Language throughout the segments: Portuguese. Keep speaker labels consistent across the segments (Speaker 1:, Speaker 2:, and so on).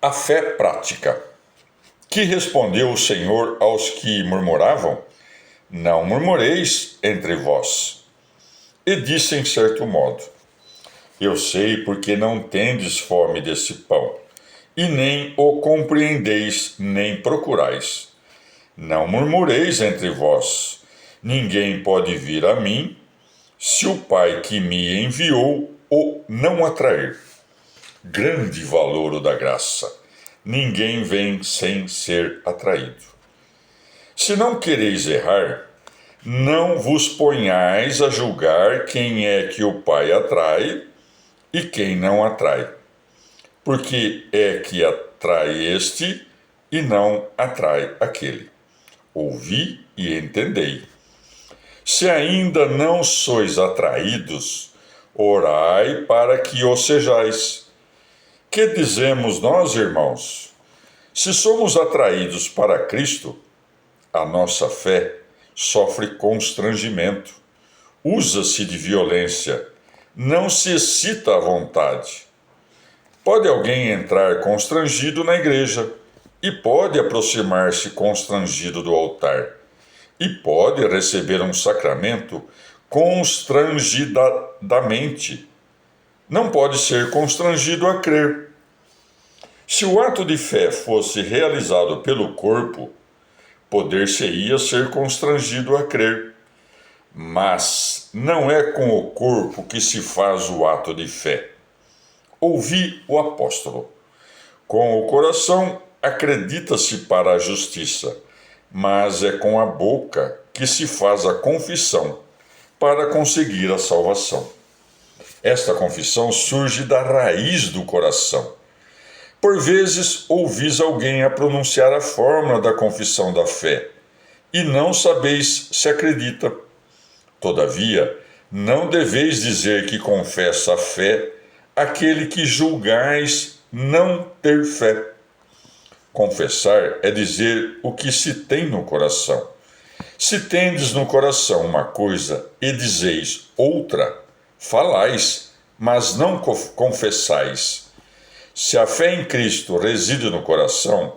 Speaker 1: A fé prática. Que respondeu o Senhor aos que murmuravam? Não murmureis entre vós. E disse em certo modo: Eu sei porque não tendes fome desse pão, e nem o compreendeis, nem procurais. Não murmureis entre vós. Ninguém pode vir a mim, se o Pai que me enviou o não atrair. Grande valor o da graça. Ninguém vem sem ser atraído. Se não quereis errar, não vos ponhais a julgar quem é que o Pai atrai e quem não atrai. Porque é que atrai este e não atrai aquele. Ouvi e entendei. Se ainda não sois atraídos, orai para que o sejais. Que dizemos nós, irmãos? Se somos atraídos para Cristo, a nossa fé sofre constrangimento, usa-se de violência, não se excita à vontade. Pode alguém entrar constrangido na igreja e pode aproximar-se constrangido do altar e pode receber um sacramento constrangidamente. Não pode ser constrangido a crer. Se o ato de fé fosse realizado pelo corpo, poder-se-ia ser constrangido a crer. Mas não é com o corpo que se faz o ato de fé. Ouvi o apóstolo. Com o coração acredita-se para a justiça, mas é com a boca que se faz a confissão para conseguir a salvação. Esta confissão surge da raiz do coração. Por vezes, ouvis alguém a pronunciar a fórmula da confissão da fé, e não sabeis se acredita. Todavia, não deveis dizer que confessa a fé aquele que julgais não ter fé. Confessar é dizer o que se tem no coração. Se tendes no coração uma coisa e dizeis outra, falais, mas não confessais. Se a fé em Cristo reside no coração,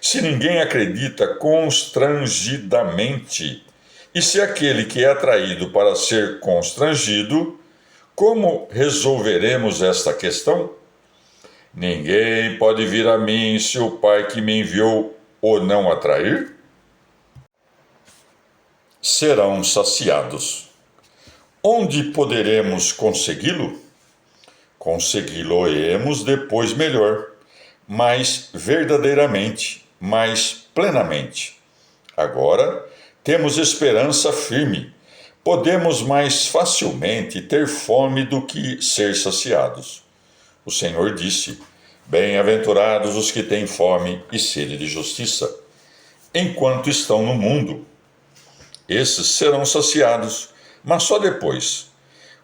Speaker 1: se ninguém acredita constrangidamente, e se aquele que é atraído para ser constrangido, como resolveremos esta questão? Ninguém pode vir a mim se o Pai que me enviou o não atrair? Serão saciados. Onde poderemos consegui-lo? Consegui-lo-emos depois melhor, mais verdadeiramente, mais plenamente. Agora temos esperança firme. Podemos mais facilmente ter fome do que ser saciados. O Senhor disse: Bem-aventurados os que têm fome e sede de justiça, enquanto estão no mundo. Esses serão saciados, mas só depois.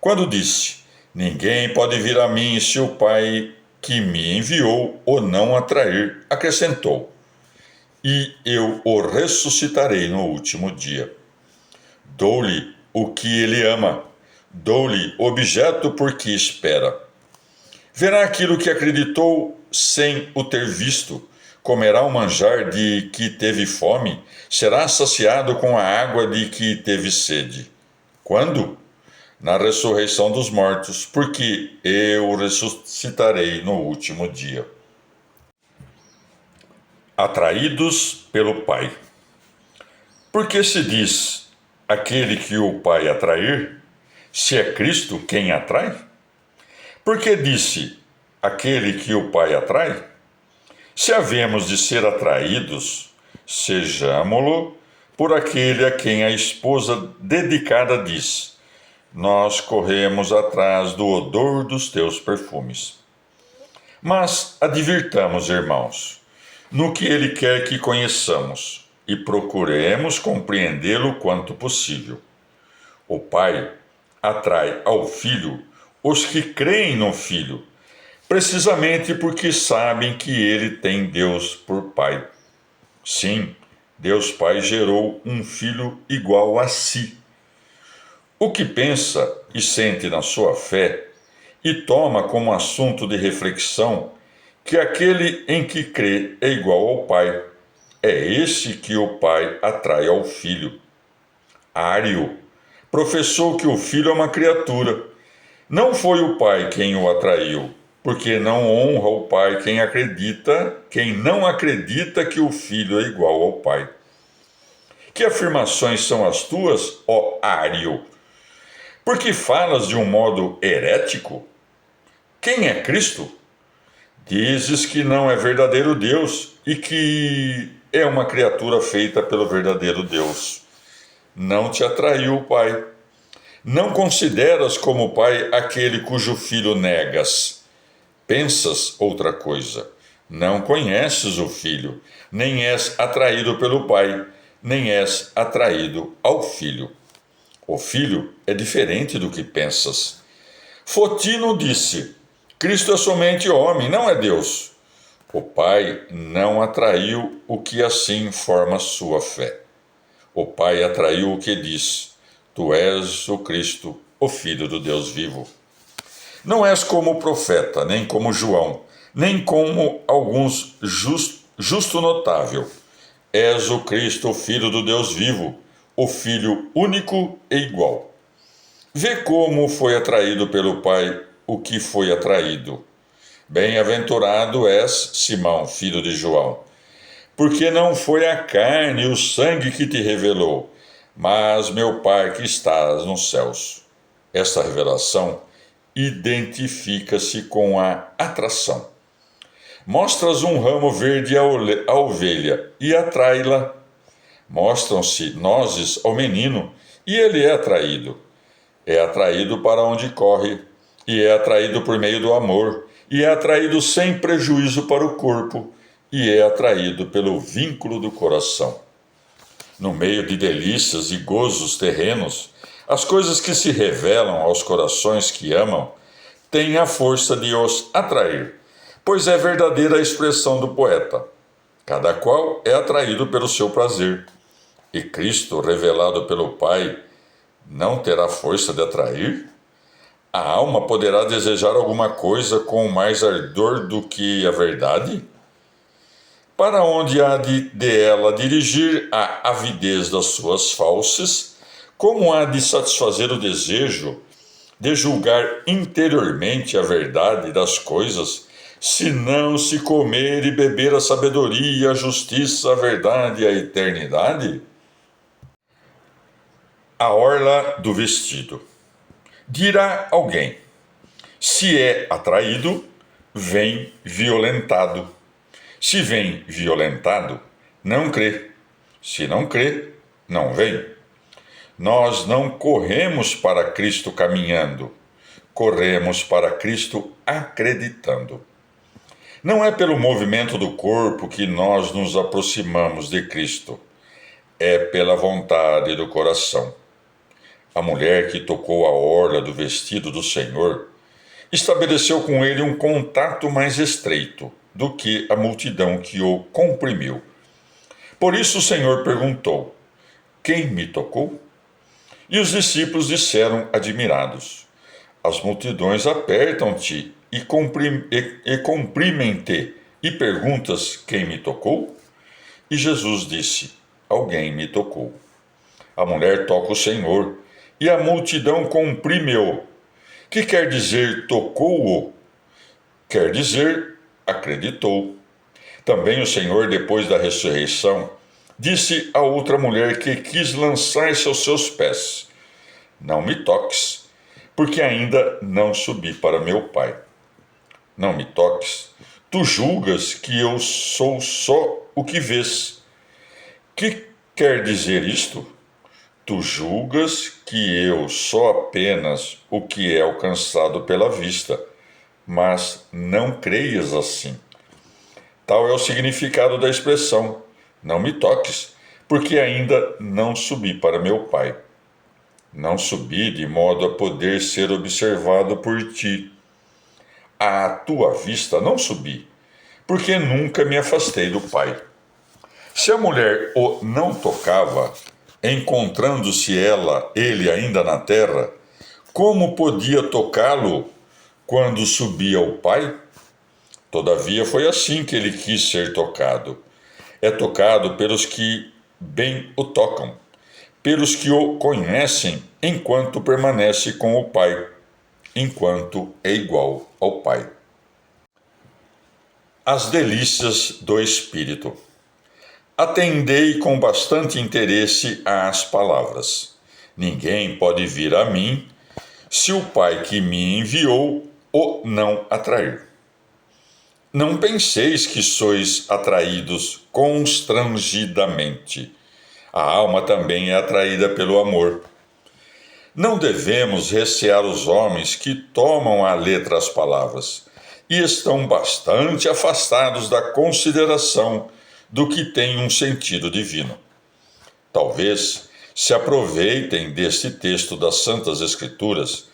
Speaker 1: Quando disse: Ninguém pode vir a mim se o Pai que me enviou o não atrair, acrescentou: E eu o ressuscitarei no último dia. Dou-lhe o que ele ama, dou-lhe objeto por que espera. Verá aquilo que acreditou sem o ter visto, comerá o manjar de que teve fome, será saciado com a água de que teve sede. Quando? Na ressurreição dos mortos, porque eu o ressuscitarei no último dia. Atraídos pelo Pai. Porque se diz aquele que o Pai atrair, se é Cristo quem atrai? Porque disse aquele que o Pai atrai? Se havemos de ser atraídos, sejamo-lo por aquele a quem a esposa dedicada diz: Nós corremos atrás do odor dos teus perfumes. Mas advirtamos, irmãos, no que ele quer que conheçamos, e procuremos compreendê-lo quanto possível. O Pai atrai ao Filho os que creem no Filho, precisamente porque sabem que ele tem Deus por Pai. Sim, Deus Pai gerou um Filho igual a si. O que pensa e sente na sua fé e toma como assunto de reflexão que aquele em que crê é igual ao Pai. É esse que o Pai atrai ao Filho. Ário professou que o Filho é uma criatura. Não foi o Pai quem o atraiu, porque não honra o Pai quem não acredita que o Filho é igual ao Pai. Que afirmações são as tuas, ó Ário? Porque falas de um modo herético? Quem é Cristo? Dizes que não é verdadeiro Deus e que é uma criatura feita pelo verdadeiro Deus. Não te atraiu o Pai. Não consideras como Pai aquele cujo filho negas. Pensas outra coisa. Não conheces o Filho, nem és atraído pelo Pai, nem és atraído ao Filho. O Filho é diferente do que pensas. Fotino disse: Cristo é somente homem, não é Deus. O Pai não atraiu o que assim forma sua fé. O Pai atraiu o que diz: Tu és o Cristo, o Filho do Deus vivo. Não és como o profeta, nem como João, nem como alguns justo notável. És o Cristo, o Filho do Deus vivo, o Filho único e igual. Vê como foi atraído pelo Pai o que foi atraído. Bem-aventurado és, Simão, filho de João, porque não foi a carne e o sangue que te revelou, mas meu Pai que estás nos céus. Esta revelação identifica-se com a atração. Mostras um ramo verde à ovelha e atrai-la. Mostram-se nozes ao menino e ele é atraído. É atraído para onde corre, e é atraído por meio do amor, e é atraído sem prejuízo para o corpo, e é atraído pelo vínculo do coração. No meio de delícias e gozos terrenos, as coisas que se revelam aos corações que amam têm a força de os atrair, pois é verdadeira a expressão do poeta. Cada qual é atraído pelo seu prazer, e Cristo, revelado pelo Pai, não terá força de atrair? A alma poderá desejar alguma coisa com mais ardor do que a verdade? Para onde há de ela dirigir a avidez das suas fauces, como há de satisfazer o desejo de julgar interiormente a verdade das coisas, se não se comer e beber a sabedoria, a justiça, a verdade e a eternidade? A orla do vestido. Dirá alguém: se é atraído, vem violentado. Se vem violentado, não crê. Se não crê, não vem. Nós não corremos para Cristo caminhando, corremos para Cristo acreditando. Não é pelo movimento do corpo que nós nos aproximamos de Cristo, é pela vontade do coração. A mulher que tocou a orla do vestido do Senhor estabeleceu com ele um contato mais estreito do que a multidão que o comprimiu. Por isso o Senhor perguntou: Quem me tocou? E os discípulos disseram admirados: As multidões apertam-te e comprimem-te, e perguntas: Quem me tocou? E Jesus disse: Alguém me tocou. A mulher toca o Senhor, e a multidão comprime-o. Que quer dizer tocou-o? Quer dizer acreditou. Também o Senhor, depois da ressurreição, disse a outra mulher que quis lançar-se aos seus pés: Não me toques, porque ainda não subi para meu Pai. Não me toques. Tu julgas que eu sou só o que vês. Que quer dizer isto? Tu julgas que eu sou apenas o que é alcançado pela vista, mas não creias assim. Tal é o significado da expressão: não me toques, porque ainda não subi para meu Pai. Não subi de modo a poder ser observado por ti. À tua vista não subi, porque nunca me afastei do Pai. Se a mulher o não tocava, encontrando-se ele ainda na terra, como podia tocá-lo quando subia ao Pai? Todavia foi assim que ele quis ser tocado. É tocado pelos que bem o tocam, pelos que o conhecem enquanto permanece com o Pai, enquanto é igual ao Pai. As delícias do Espírito. Atendei com bastante interesse às palavras. Ninguém pode vir a mim se o Pai que me enviou o não atrair. Não penseis que sois atraídos constrangidamente. A alma também é atraída pelo amor. Não devemos recear os homens que tomam à letra as palavras e estão bastante afastados da consideração do que tem um sentido divino. Talvez se aproveitem deste texto das Santas Escrituras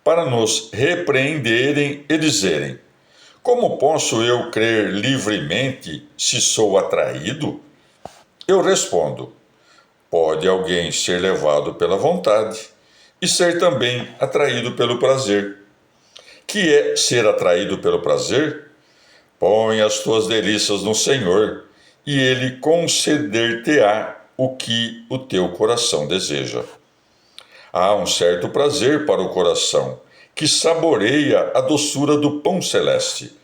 Speaker 1: para nos repreenderem e dizerem: como posso eu crer livremente se sou atraído? Eu respondo: pode alguém ser levado pela vontade e ser também atraído pelo prazer. Que é ser atraído pelo prazer? Põe as tuas delícias no Senhor, e Ele conceder-te-á o que o teu coração deseja. Há um certo prazer para o coração, que saboreia a doçura do pão celeste.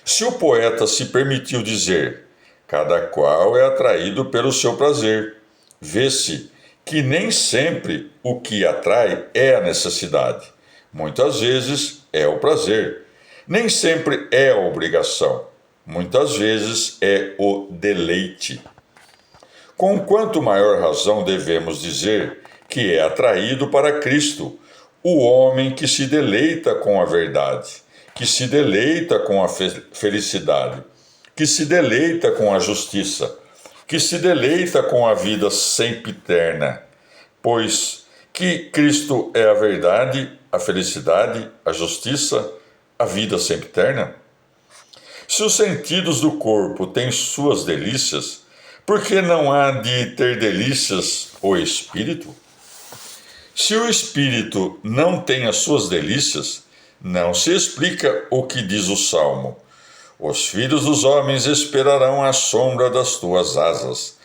Speaker 1: Se o poeta se permitiu dizer: cada qual é atraído pelo seu prazer, vê-se que nem sempre o que atrai é a necessidade. Muitas vezes é o prazer. Nem sempre é a obrigação. Muitas vezes é o deleite. Com quanto maior razão devemos dizer que é atraído para Cristo, o homem que se deleita com a verdade, que se deleita com a felicidade, que se deleita com a justiça, que se deleita com a vida sempiterna, pois que Cristo é a verdade, a felicidade, a justiça, a vida sempiterna. Se os sentidos do corpo têm suas delícias, por que não há de ter delícias o espírito? Se o espírito não tem as suas delícias, não se explica o que diz o Salmo: os filhos dos homens esperarão à sombra das tuas asas,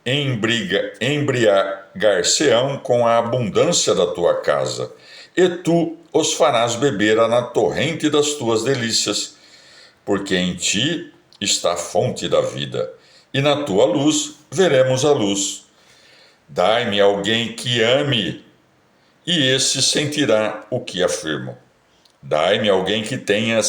Speaker 1: embriagar-se-ão com a abundância da tua casa, e tu os farás beber na torrente das tuas delícias, porque em ti está a fonte da vida, e na tua luz veremos a luz. Dai-me alguém que ame, e esse sentirá o que afirmo. Dai-me alguém que tenha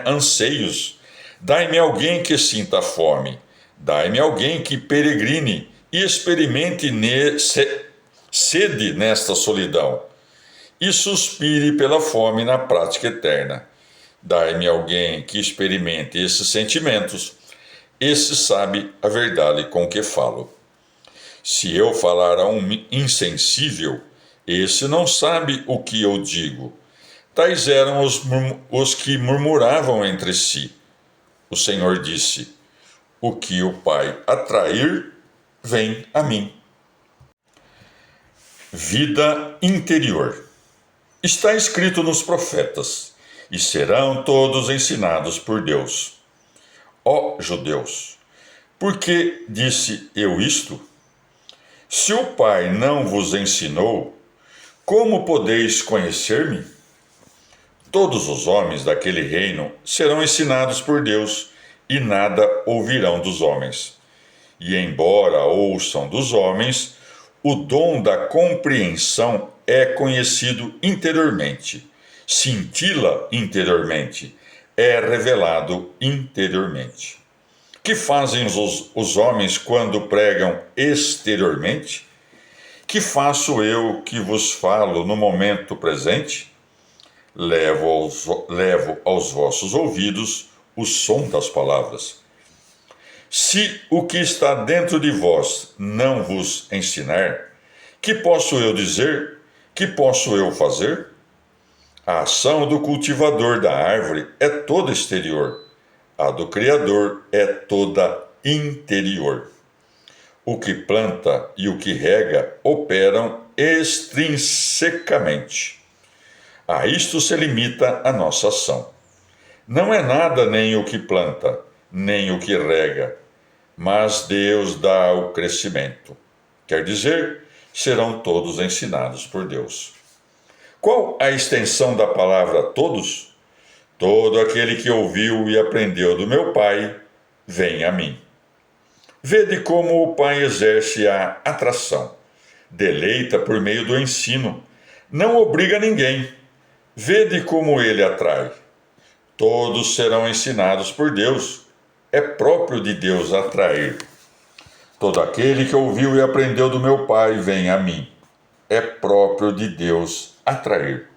Speaker 1: anseios. Dai-me alguém que sinta fome. Dai-me alguém que peregrine e experimente sede nesta solidão e suspire pela fome na prática eterna. Dai-me alguém que experimente esses sentimentos. Esse sabe a verdade com que falo. Se eu falar a um insensível, esse não sabe o que eu digo. Tais eram os que murmuravam entre si. O Senhor disse: o que o Pai atrair, vem a mim. Vida interior. Está escrito nos profetas: e serão todos ensinados por Deus. Ó judeus, por que disse eu isto? Se o Pai não vos ensinou, como podeis conhecer-me? Todos os homens daquele reino serão ensinados por Deus, e nada ouvirão dos homens. E embora ouçam dos homens, o dom da compreensão é conhecido interiormente, cintila interiormente, é revelado interiormente. Que fazem os homens quando pregam exteriormente? Que faço eu que vos falo no momento presente? Levo aos vossos ouvidos o som das palavras. Se o que está dentro de vós não vos ensinar, que posso eu dizer? Que posso eu fazer? A ação do cultivador da árvore é toda exterior, a do Criador é toda interior. O que planta e o que rega operam extrinsecamente. A isto se limita a nossa ação. Não é nada nem o que planta, nem o que rega, mas Deus dá o crescimento. Quer dizer, serão todos ensinados por Deus. Qual a extensão da palavra todos? Todo aquele que ouviu e aprendeu do meu Pai, vem a mim. Vede como o Pai exerce a atração. Deleita por meio do ensino. Não obriga ninguém. Vede como ele atrai. Todos serão ensinados por Deus. É próprio de Deus atrair. Todo aquele que ouviu e aprendeu do meu Pai, vem a mim. É próprio de Deus atrair.